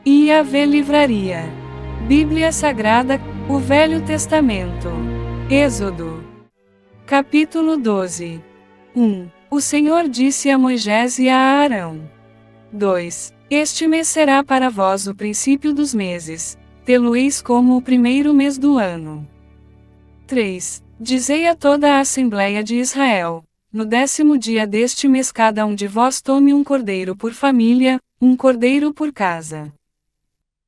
e Yahvé livraria. Bíblia Sagrada, o Velho Testamento. Êxodo. Capítulo 12. 1. O Senhor disse a Moisés e a Arão. 2. Este mês será para vós o princípio dos meses, tê-lo-eis como o primeiro mês do ano. 3. Dizei a toda a Assembleia de Israel: no 10º dia deste mês cada um de vós tome um cordeiro por família, um cordeiro por casa.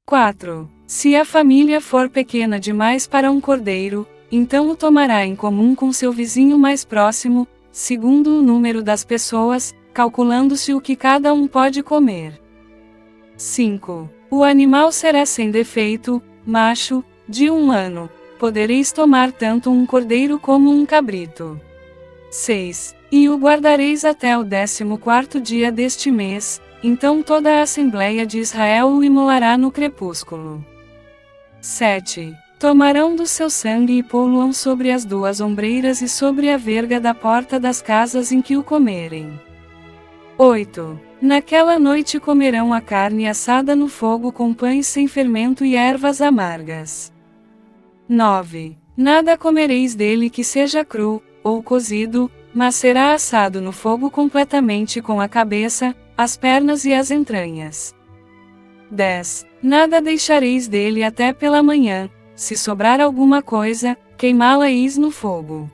4. Se a família for pequena demais para um cordeiro, então o tomará em comum com seu vizinho mais próximo, segundo o número das pessoas, calculando-se o que cada um pode comer. 5. O animal será sem defeito, macho, de 1 ano. Podereis tomar tanto um cordeiro como um cabrito. 6. E o guardareis até o 14º dia deste mês, então toda a Assembleia de Israel o imolará no crepúsculo. 7. Tomarão do seu sangue e pô-lo-ão sobre as 2 ombreiras e sobre a verga da porta das casas em que o comerem. 8. Naquela noite comerão a carne assada no fogo com pães sem fermento e ervas amargas. 9. Nada comereis dele que seja cru, ou cozido, mas será assado no fogo completamente com a cabeça, as pernas e as entranhas. 10. Nada deixareis dele até pela manhã, se sobrar alguma coisa, queimá-la-eis no fogo.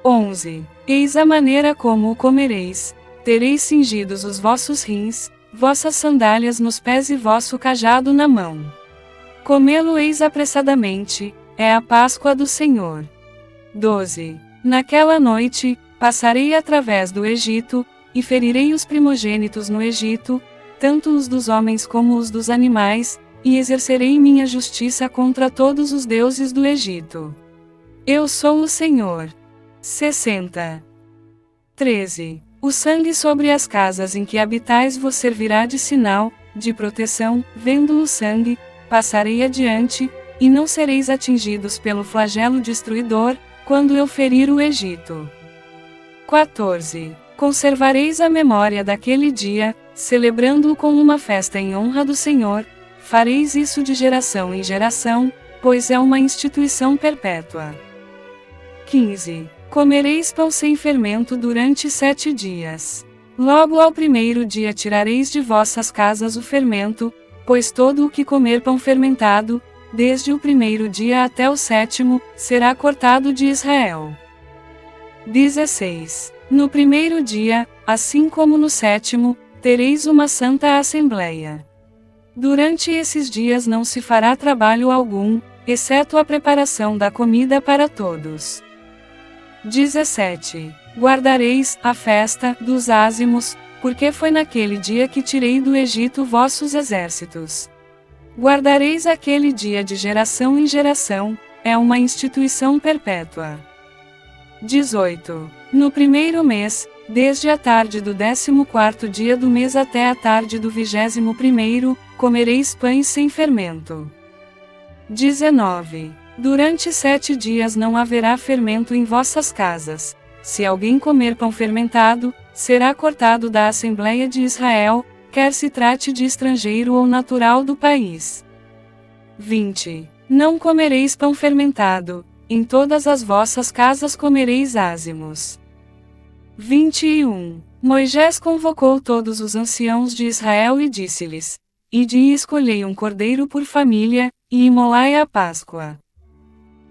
11. Eis a maneira como o comereis: tereis cingidos os vossos rins, vossas sandálias nos pés e vosso cajado na mão. Comê-lo-eis apressadamente, é a Páscoa do Senhor. 12. Naquela noite, passarei através do Egito, e ferirei os primogênitos no Egito, tanto os dos homens como os dos animais, e exercerei minha justiça contra todos os deuses do Egito. Eu sou o Senhor. 60. 13. O sangue sobre as casas em que habitais vos servirá de sinal, de proteção, vendo o sangue, passarei adiante, e não sereis atingidos pelo flagelo destruidor, quando eu ferir o Egito. 14. Conservareis a memória daquele dia, celebrando-o com uma festa em honra do Senhor, fareis isso de geração em geração, pois é uma instituição perpétua. 15. Comereis pão sem fermento durante 7 dias. Logo ao primeiro dia tirareis de vossas casas o fermento, pois todo o que comer pão fermentado, desde o primeiro dia até o 7º, será cortado de Israel. 16. No primeiro dia, assim como no 7º, tereis uma santa assembleia. Durante esses dias não se fará trabalho algum, exceto a preparação da comida para todos. 17. Guardareis a festa dos ázimos, porque foi naquele dia que tirei do Egito vossos exércitos. Guardareis aquele dia de geração em geração, é uma instituição perpétua. 18. No primeiro mês, desde a tarde do 14º dia do mês até a tarde do 21º, comereis pães sem fermento. 19. Durante 7 dias não haverá fermento em vossas casas. Se alguém comer pão fermentado, será cortado da Assembleia de Israel, quer se trate de estrangeiro ou natural do país. 20. Não comereis pão fermentado, em todas as vossas casas comereis ázimos. 21. Moisés convocou todos os anciãos de Israel e disse-lhes: Ide e escolhei um cordeiro por família, e imolai a Páscoa.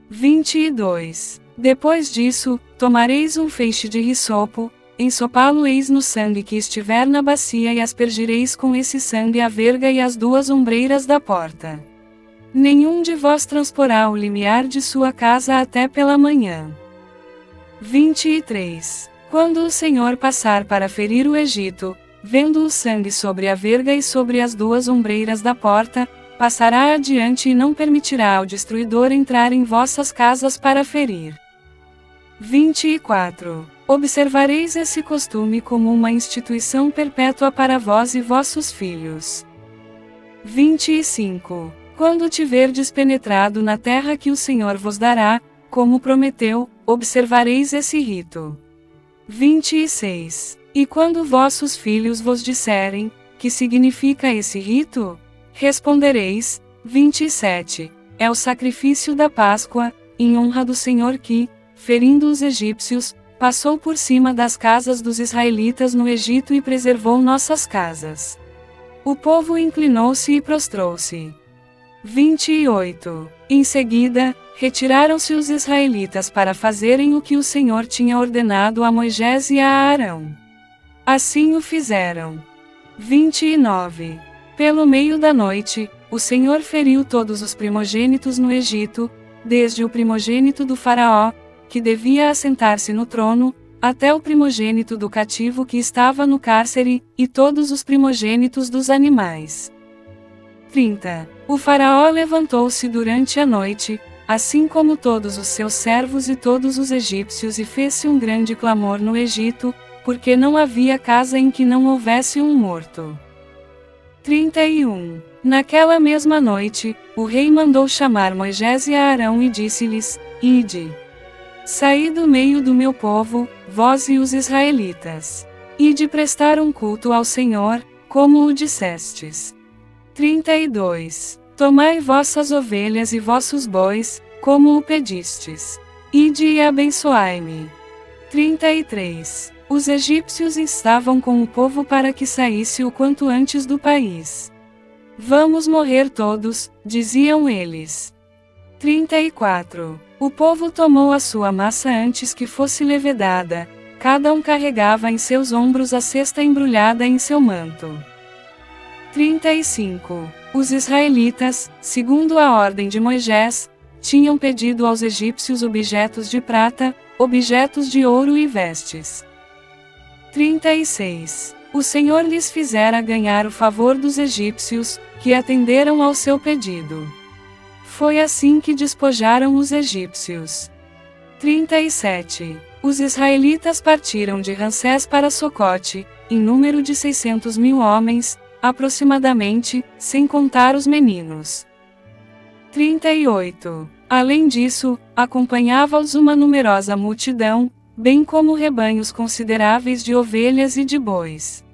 22. Depois disso, tomareis um feixe de hisopo, ensopá-lo-eis no sangue que estiver na bacia e aspergireis com esse sangue a verga e as 2 ombreiras da porta. Nenhum de vós transporá o limiar de sua casa até pela manhã. 23. Quando o Senhor passar para ferir o Egito, vendo o sangue sobre a verga e sobre as 2 ombreiras da porta, passará adiante e não permitirá ao destruidor entrar em vossas casas para ferir. 24. Observareis esse costume como uma instituição perpétua para vós e vossos filhos. 25. Quando tiverdes penetrado na terra que o Senhor vos dará, como prometeu, observareis esse rito. 26. E quando vossos filhos vos disserem: que significa esse rito? Respondereis, 27. É o sacrifício da Páscoa, em honra do Senhor que, ferindo os egípcios, passou por cima das casas dos israelitas no Egito e preservou nossas casas. O povo inclinou-se e prostrou-se. 28. Em seguida, retiraram-se os israelitas para fazerem o que o Senhor tinha ordenado a Moisés e a Arão. Assim o fizeram. 29. Pelo meio da noite, o Senhor feriu todos os primogênitos no Egito, desde o primogênito do faraó, que devia assentar-se no trono, até o primogênito do cativo que estava no cárcere, e todos os primogênitos dos animais. 30. O faraó levantou-se durante a noite, assim como todos os seus servos e todos os egípcios, e fez-se um grande clamor no Egito, porque não havia casa em que não houvesse um morto. 31. Naquela mesma noite, o rei mandou chamar Moisés e Arão e disse-lhes: Ide. Saí do meio do meu povo, vós e os israelitas. Ide prestar um culto ao Senhor, como o dissestes. 32. Tomai vossas ovelhas e vossos bois, como o pedistes. Ide e abençoai-me. 33. Os egípcios estavam com o povo para que saísse o quanto antes do país. Vamos morrer todos, diziam eles. 34. O povo tomou a sua massa antes que fosse levedada, cada um carregava em seus ombros a cesta embrulhada em seu manto. 35. Os israelitas, segundo a ordem de Moisés, tinham pedido aos egípcios objetos de prata, objetos de ouro e vestes. 36. O Senhor lhes fizera ganhar o favor dos egípcios, que atenderam ao seu pedido. Foi assim que despojaram os egípcios. 37. Os israelitas partiram de Ramsés para Socote, em número de 600.000 homens, aproximadamente, sem contar os meninos. 38. Além disso, acompanhava-os uma numerosa multidão, bem como rebanhos consideráveis de ovelhas e de bois.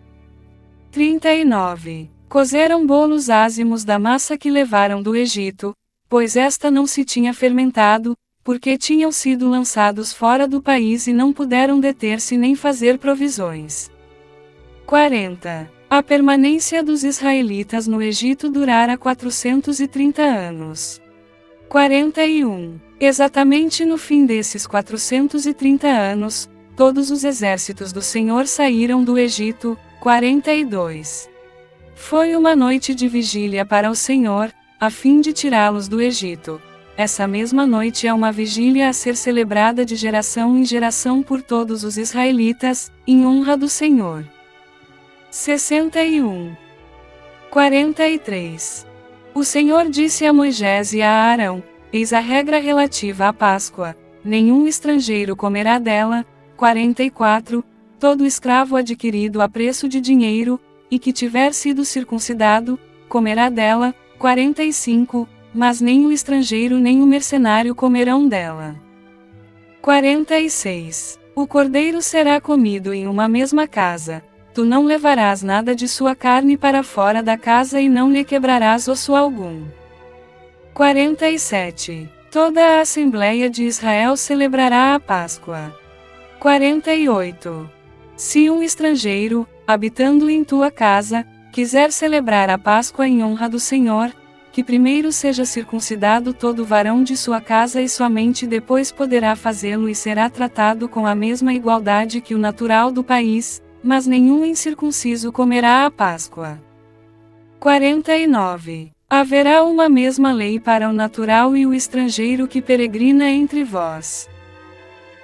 39. Cozeram bolos ázimos da massa que levaram do Egito, pois esta não se tinha fermentado, porque tinham sido lançados fora do país e não puderam deter-se nem fazer provisões. 40. A permanência dos israelitas no Egito durara 430 anos. 41. Exatamente no fim desses 430 anos, todos os exércitos do Senhor saíram do Egito. 42. Foi uma noite de vigília para o Senhor, a fim de tirá-los do Egito. Essa mesma noite é uma vigília a ser celebrada de geração em geração por todos os israelitas, em honra do Senhor. 61. 43. O Senhor disse a Moisés e a Arão: Eis a regra relativa à Páscoa, nenhum estrangeiro comerá dela. 44. Todo escravo adquirido a preço de dinheiro, e que tiver sido circuncidado, comerá dela. 45. Mas nem o estrangeiro nem o mercenário comerão dela. 46. O cordeiro será comido em uma mesma casa. Tu não levarás nada de sua carne para fora da casa e não lhe quebrarás osso algum. 47. Toda a Assembleia de Israel celebrará a Páscoa. 48. Se um estrangeiro, habitando em tua casa, quiser celebrar a Páscoa em honra do Senhor, que primeiro seja circuncidado todo varão de sua casa e somente depois poderá fazê-lo e será tratado com a mesma igualdade que o natural do país, mas nenhum incircunciso comerá a Páscoa. 49. Haverá uma mesma lei para o natural e o estrangeiro que peregrina entre vós.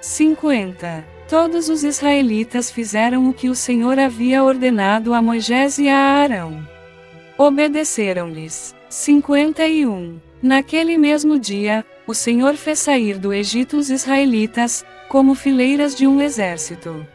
50. Todos os israelitas fizeram o que o Senhor havia ordenado a Moisés e a Arão. Obedeceram-lhes. 51. Naquele mesmo dia, o Senhor fez sair do Egito os israelitas, como fileiras de um exército.